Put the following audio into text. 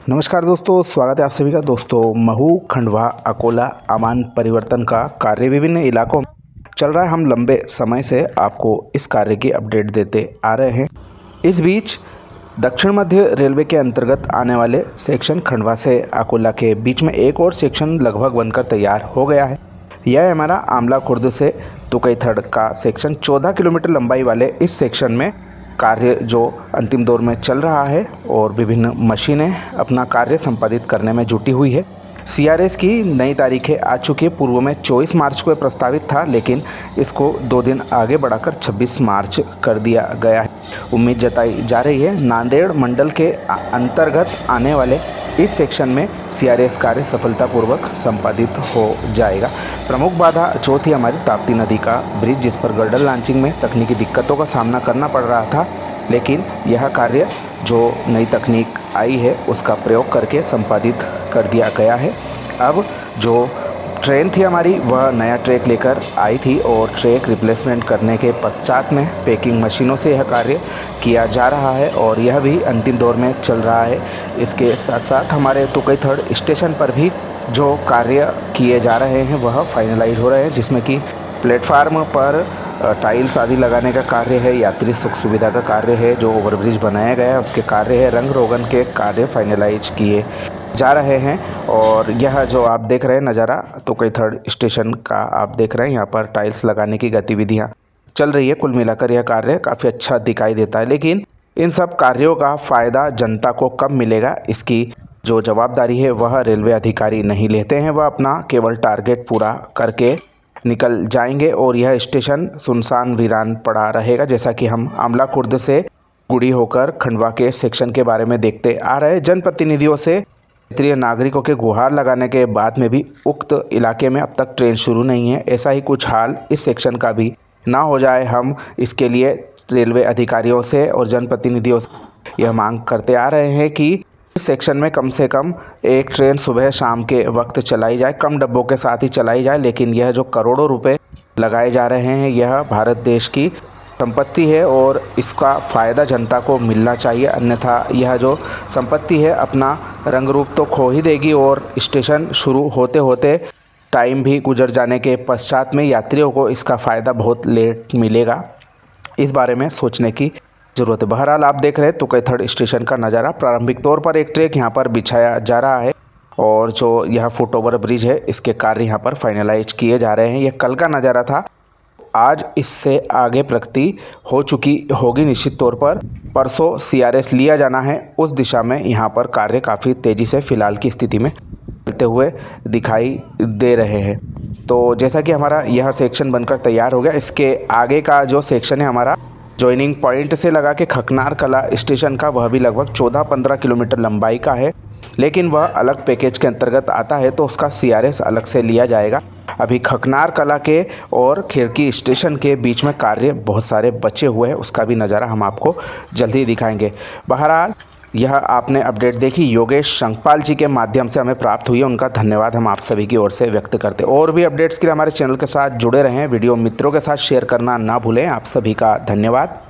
नमस्कार दोस्तों, स्वागत है आप सभी का। दोस्तों, महू खंडवा अकोला अमान परिवर्तन का कार्य विभिन्न इलाकों में चल रहा है। हम लंबे समय से आपको इस कार्य की अपडेट देते आ रहे हैं। इस बीच दक्षिण मध्य रेलवे के अंतर्गत आने वाले सेक्शन खंडवा से अकोला के बीच में एक और सेक्शन लगभग बनकर तैयार हो गया है। यह हमारा आमला खुर्द से तुकईथड़ का सेक्शन 14 किलोमीटर लंबाई वाले इस सेक्शन में कार्य जो अंतिम दौर में चल रहा है और विभिन्न मशीनें अपना कार्य संपादित करने में जुटी हुई है। सीआरएस की नई तारीखें आ चुकी है। पूर्व में 24 मार्च को प्रस्तावित था, लेकिन इसको 2 दिन आगे बढ़ाकर 26 मार्च कर दिया गया है। उम्मीद जताई जा रही है नांदेड़ मंडल के अंतर्गत आने वाले इस सेक्शन में सीआरएस कार्य सफलतापूर्वक संपादित हो जाएगा। प्रमुख बाधा जो थी हमारी ताप्ती नदी का ब्रिज, जिस पर गर्डर लॉन्चिंग में तकनीकी दिक्कतों का सामना करना पड़ रहा था, लेकिन यह कार्य जो नई तकनीक आई है उसका प्रयोग करके संपादित कर दिया गया है। अब जो ट्रेन थी हमारी, वह नया ट्रैक लेकर आई थी और ट्रैक रिप्लेसमेंट करने के पश्चात में पैकिंग मशीनों से यह कार्य किया जा रहा है और यह भी अंतिम दौर में चल रहा है। इसके साथ साथ हमारे तुकईथड़ स्टेशन पर भी जो कार्य किए जा रहे हैं वह फाइनलाइज हो रहे हैं, जिसमें कि प्लेटफार्म पर टाइल्स आदि लगाने का कार्य है, यात्री सुख सुविधा का कार्य है, जो ओवरब्रिज बनाया गया है उसके कार्य है, रंग रोगन के कार्य फाइनलाइज किए जा रहे हैं। और यह जो आप देख रहे हैं नज़ारा तुकईथड़ स्टेशन का आप देख रहे हैं, यहाँ पर टाइल्स लगाने की गतिविधियाँ चल रही है। कुल मिलाकर यह कार्य काफ़ी अच्छा दिखाई देता है, लेकिन इन सब कार्यों का फ़ायदा जनता को कब मिलेगा, इसकी जो जवाबदारी है वह रेलवे अधिकारी नहीं लेते हैं। वह अपना केवल टारगेट पूरा करके निकल जाएंगे और यह स्टेशन सुनसान वीरान पड़ा रहेगा। जैसा कि हम आमला खुर्द से गुड़ी होकर खंडवा के सेक्शन के बारे में देखते आ रहे हैं। जनप्रतिनिधियों से क्षेत्रीय नागरिकों के गुहार लगाने के बाद में भी उक्त इलाके में अब तक ट्रेन शुरू नहीं है। ऐसा ही कुछ हाल इस सेक्शन का भी ना हो जाए, हम इसके लिए रेलवे अधिकारियों से और जनप्रतिनिधियों से यह मांग करते आ रहे हैं कि इस सेक्शन में कम से कम एक ट्रेन सुबह शाम के वक्त चलाई जाए, कम डब्बों के साथ ही चलाई जाए। लेकिन यह जो करोड़ों रुपए लगाए जा रहे हैं, यह भारत देश की संपत्ति है और इसका फ़ायदा जनता को मिलना चाहिए, अन्यथा यह जो संपत्ति है अपना रंग रूप तो खो ही देगी और स्टेशन शुरू होते होते टाइम भी गुजर जाने के पश्चात में यात्रियों को इसका फ़ायदा बहुत लेट मिलेगा। इस बारे में सोचने की ज़रूरत है। बहरहाल आप देख रहे हैं तुकईथड़ स्टेशन का नज़ारा। प्रारंभिक तौर पर एक ट्रैक यहाँ पर बिछाया जा रहा है और जो यह फुट ओवर ब्रिज है इसके कार्य यहाँ पर फाइनलाइज किए जा रहे हैं। यह कल का नज़ारा था, आज इससे आगे प्रगति हो चुकी होगी निश्चित तौर पर। परसों सीआरएस लिया जाना है, उस दिशा में यहाँ पर कार्य काफ़ी तेज़ी से फ़िलहाल की स्थिति में चलते हुए दिखाई दे रहे हैं। तो जैसा कि हमारा यह सेक्शन बनकर तैयार हो गया, इसके आगे का जो सेक्शन है हमारा जॉइनिंग पॉइंट से लगा के खकनार कला स्टेशन का, वह भी लगभग 14-15 किलोमीटर लंबाई का है, लेकिन वह अलग पैकेज के अंतर्गत आता है तो उसका सीआरएस अलग से लिया जाएगा। अभी खकनार कला के और खिड़की स्टेशन के बीच में कार्य बहुत सारे बचे हुए हैं, उसका भी नज़ारा हम आपको जल्दी दिखाएंगे। बहरहाल यह आपने अपडेट देखी योगेश संगपाल जी के माध्यम से हमें प्राप्त हुई है, उनका धन्यवाद हम आप सभी की ओर से व्यक्त करते हैं। और भी अपडेट्स के लिए हमारे चैनल के साथ जुड़े रहें, वीडियो मित्रों के साथ शेयर करना ना भूलें। आप सभी का धन्यवाद।